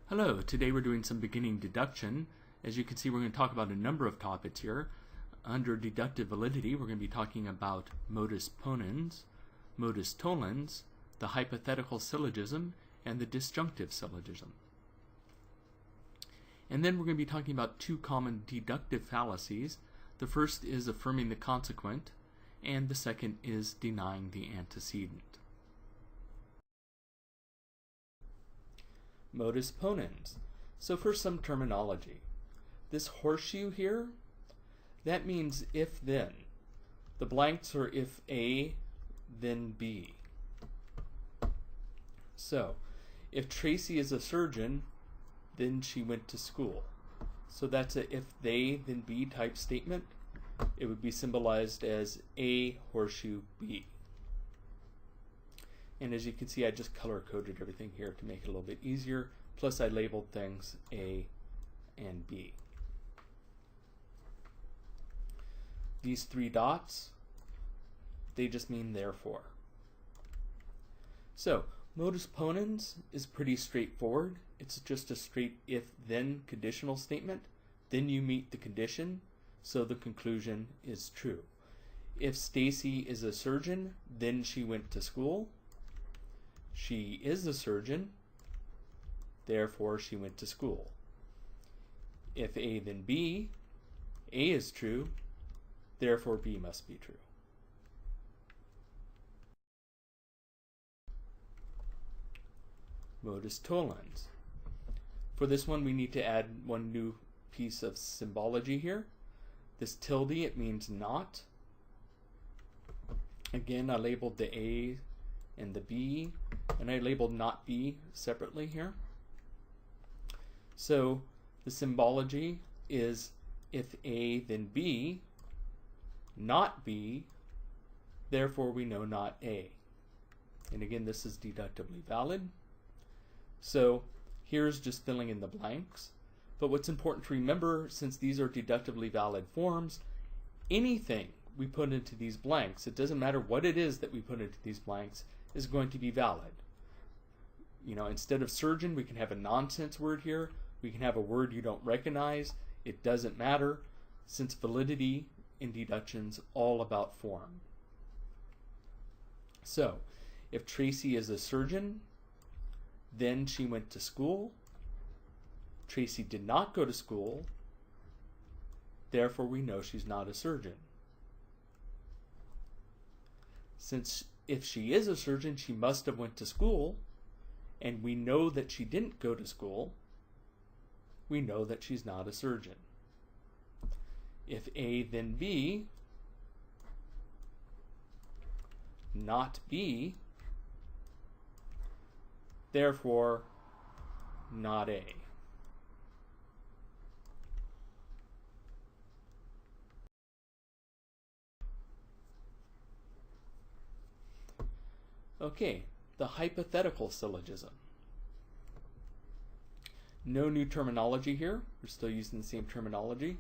Hello, today we're doing some beginning deduction. As you can see, we're going to talk about a number of topics here. Under deductive validity, we're going to be talking about modus ponens, modus tollens, the hypothetical syllogism, and the disjunctive syllogism. And then we're going to be talking about two common deductive fallacies. The first is affirming the consequent, and the second is denying the antecedent. Modus ponens. So first, some terminology. This horseshoe here, that means if then. The blanks are if A, then B. So if Tracy is a surgeon, then she went to school. So that's a if they, then B type statement. It would be symbolized as A horseshoe B. And as you can see, I just color-coded everything here to make it a little bit easier. Plus, I labeled things A and B. These three dots, they just mean therefore. So, modus ponens is pretty straightforward. It's just a straight if-then conditional statement. Then you meet the condition, so the conclusion is true. If Stacy is a surgeon, then she went to school. She is a surgeon, therefore she went to school. If A then B, A is true, therefore B must be true. Modus tollens. For this one we need to add one new piece of symbology here. This tilde, it means not. Again, I labeled the A and the B, and I labeled not B separately here. So the symbology is if A then B, not B, therefore we know not A. And again, this is deductively valid. So here's just filling in the blanks. But what's important to remember, since these are deductively valid forms, anything we put into these blanks, it doesn't matter what it is that we put into these blanks, is going to be valid. You know, instead of surgeon, we can have a nonsense word here. We can have a word you don't recognize. It doesn't matter, since validity in deduction's all about form. So, if Tracy is a surgeon, then she went to school. Tracy did not go to school, therefore we know she's not a surgeon. Since if she is a surgeon, she must have went to school, and we know that she didn't go to school, we know that she's not a surgeon. If A then B, not B, therefore not A. Okay, the hypothetical syllogism. No new terminology here. We're still using the same terminology.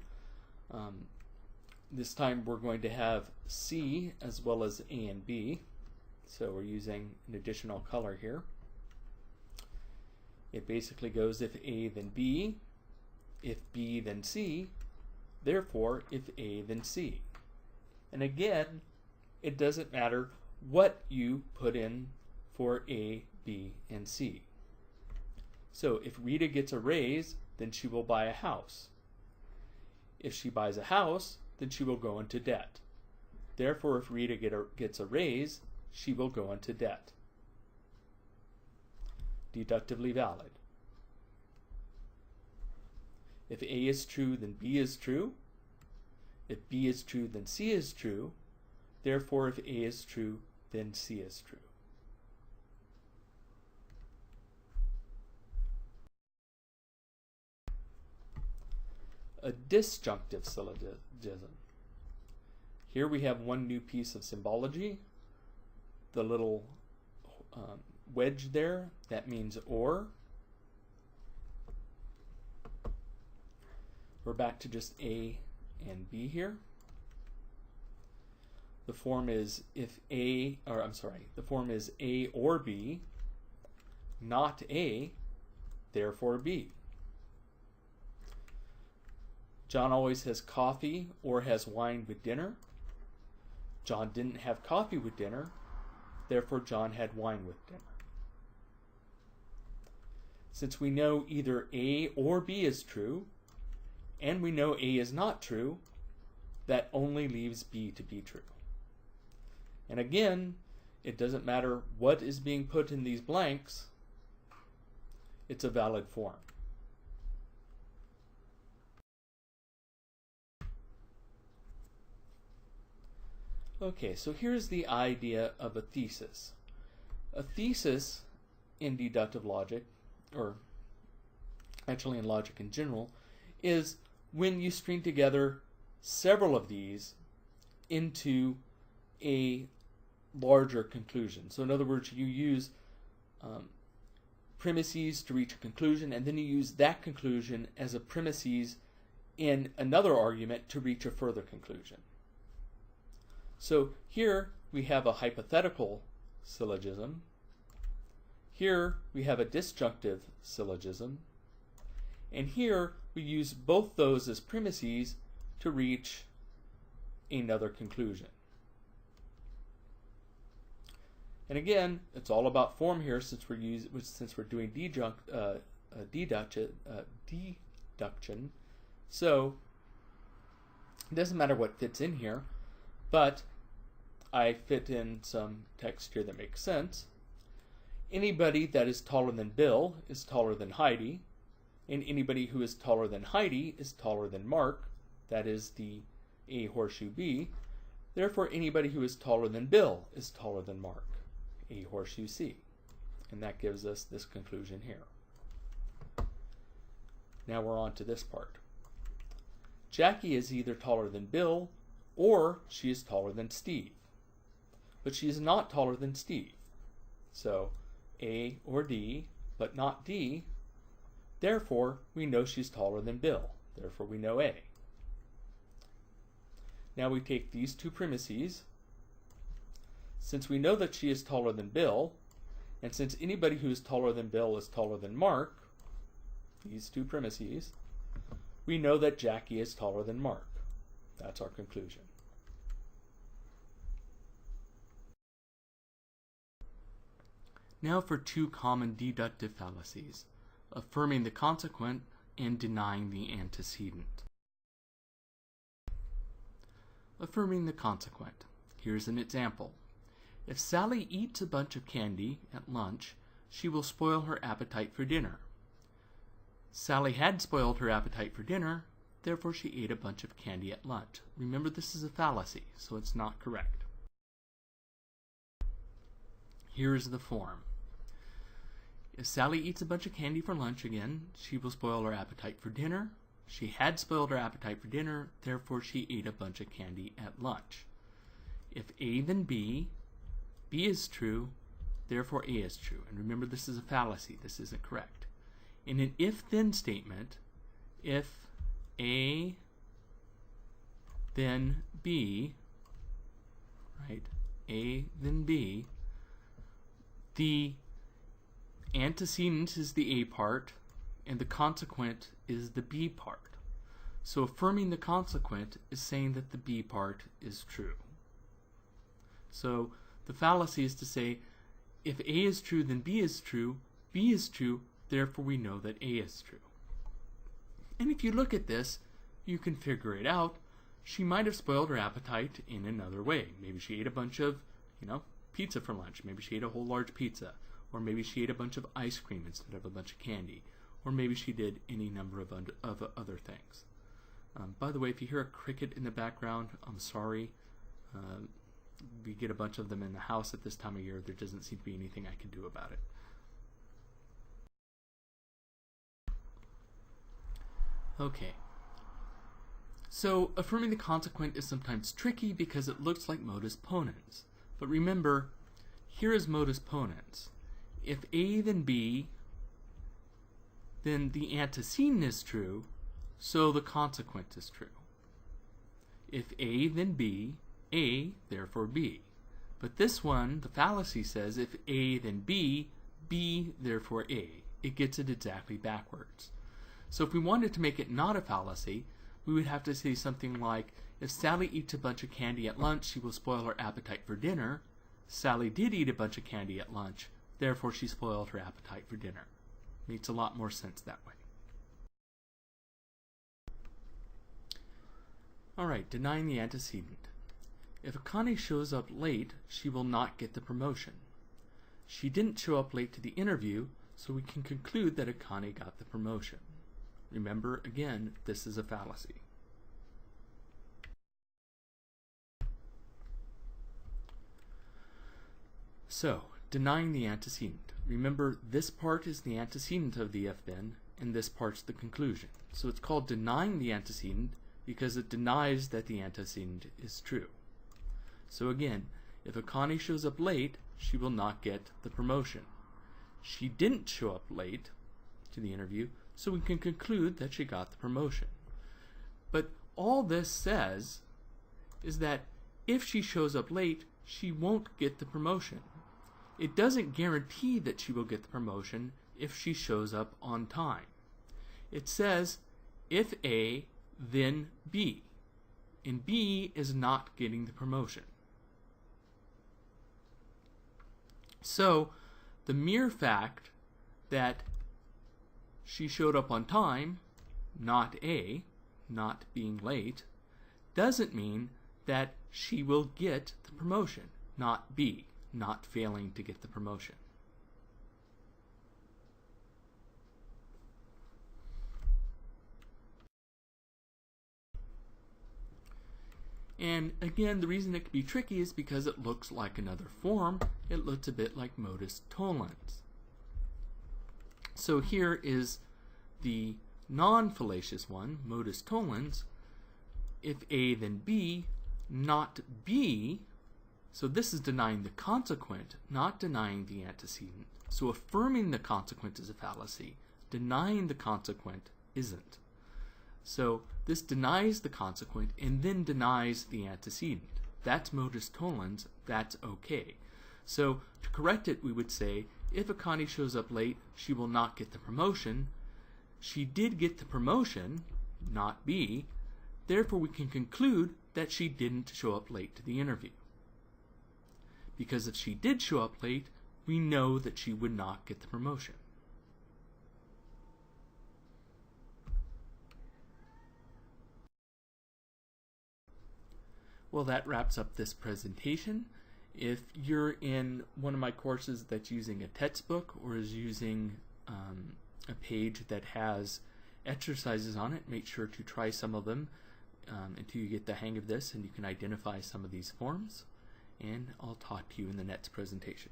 This time we're going to have C as well as A and B. So we're using an additional color here. It basically goes if A then B, if B then C, therefore if A then C. And again, it doesn't matter what you put in for A, B, and C. So if Rita gets a raise, then she will buy a house. If she buys a house, then she will go into debt. Therefore, if Rita gets a raise, she will go into debt. Deductively valid. If A is true, then B is true. If B is true, then C is true. Therefore, if A is true, then C is true. A disjunctive syllogism. Here we have one new piece of symbology. The little wedge there, that means or. We're back to just A and B here. The form is the form is A or B, not A, therefore B. John always has coffee or has wine with dinner. John didn't have coffee with dinner, therefore John had wine with dinner. Since we know either A or B is true, and we know A is not true, that only leaves B to be true. And again, it doesn't matter what is being put in these blanks, it's a valid form. Okay, so here's the idea of a thesis. A thesis in deductive logic, or actually in logic in general, is when you string together several of these into a larger conclusion. So in other words, you use premises to reach a conclusion, and then you use that conclusion as a premises in another argument to reach a further conclusion. So here we have a hypothetical syllogism. Here we have a disjunctive syllogism. And here we use both those as premises to reach another conclusion. And again, it's all about form here since we're doing deduction. So it doesn't matter what fits in here, but I fit in some text here that makes sense. Anybody that is taller than Bill is taller than Heidi, and anybody who is taller than Heidi is taller than Mark. That is the A horseshoe B. Therefore, anybody who is taller than Bill is taller than Mark. A horseshoe C. And that gives us this conclusion here. Now we're on to this part. Jackie is either taller than Bill or she is taller than Steve. But she is not taller than Steve. So A or D, but not D. Therefore, we know she's taller than Bill. Therefore, we know A. Now we take these two premises. Since we know that she is taller than Bill, and since anybody who is taller than Bill is taller than Mark, these two premises, we know that Jackie is taller than Mark. That's our conclusion. Now for two common deductive fallacies, affirming the consequent and denying the antecedent. Affirming the consequent. Here's an example. If Sally eats a bunch of candy at lunch, she will spoil her appetite for dinner. Sally had spoiled her appetite for dinner, therefore she ate a bunch of candy at lunch. Remember, this is a fallacy, so it's not correct. Here is the form. If Sally eats a bunch of candy for lunch again, she will spoil her appetite for dinner. She had spoiled her appetite for dinner, therefore she ate a bunch of candy at lunch. If A then B, B is true, therefore A is true. And remember, this is a fallacy. This isn't correct. In an if-then statement, if A then B, right, A then B, the antecedent is the A part, and the consequent is the B part. So affirming the consequent is saying that the B part is true. So the fallacy is to say, if A is true, then B is true, therefore we know that A is true. And if you look at this, you can figure it out. She might have spoiled her appetite in another way. Maybe she ate a bunch of, pizza for lunch. Maybe she ate a whole large pizza. Or maybe she ate a bunch of ice cream instead of a bunch of candy. Or maybe she did any number of other things. By the way, if you hear a cricket in the background, I'm sorry. We get a bunch of them in the house at this time of year. There doesn't seem to be anything I can do about it. Okay. So affirming the consequent is sometimes tricky because it looks like modus ponens. But remember, here is modus ponens. If A then B, then the antecedent is true, so the consequent is true. If A then B, A, therefore B. But this one, the fallacy says, if A then B, B, therefore A. it gets it exactly backwards. So if we wanted to make it not a fallacy, we would have to say something like, if Sally eats a bunch of candy at lunch, she will spoil her appetite for dinner. Sally did eat a bunch of candy at lunch, therefore she spoiled her appetite for dinner. Makes a lot more sense that way. Alright, denying the antecedent. If Akane shows up late, she will not get the promotion. She didn't show up late to the interview, so we can conclude that Akane got the promotion. Remember, again, this is a fallacy. So, denying the antecedent. Remember, this part is the antecedent of the if-then, and this part's the conclusion. So it's called denying the antecedent because it denies that the antecedent is true. So again, if Akane shows up late, she will not get the promotion. She didn't show up late to the interview, so we can conclude that she got the promotion. But all this says is that if she shows up late, she won't get the promotion. It doesn't guarantee that she will get the promotion if she shows up on time. It says, if A, then B. And B is not getting the promotion. So, the mere fact that she showed up on time, not A, not being late, doesn't mean that she will get the promotion, not B, not failing to get the promotion. And again, the reason it can be tricky is because it looks like another form. It looks a bit like modus tollens. So here is the non-fallacious one, modus tollens. If A, then B, not B. So this is denying the consequent, not denying the antecedent. So affirming the consequent is a fallacy. Denying the consequent isn't. So this denies the consequent and then denies the antecedent. That's modus tollens, that's okay. So to correct it, we would say, if Akane shows up late, she will not get the promotion. She did get the promotion, not B. Therefore, we can conclude that she didn't show up late to the interview. Because if she did show up late, we know that she would not get the promotion. Well, that wraps up this presentation. If you're in one of my courses that's using a textbook or is using a page that has exercises on it, make sure to try some of them until you get the hang of this and you can identify some of these forms. And I'll talk to you in the next presentation.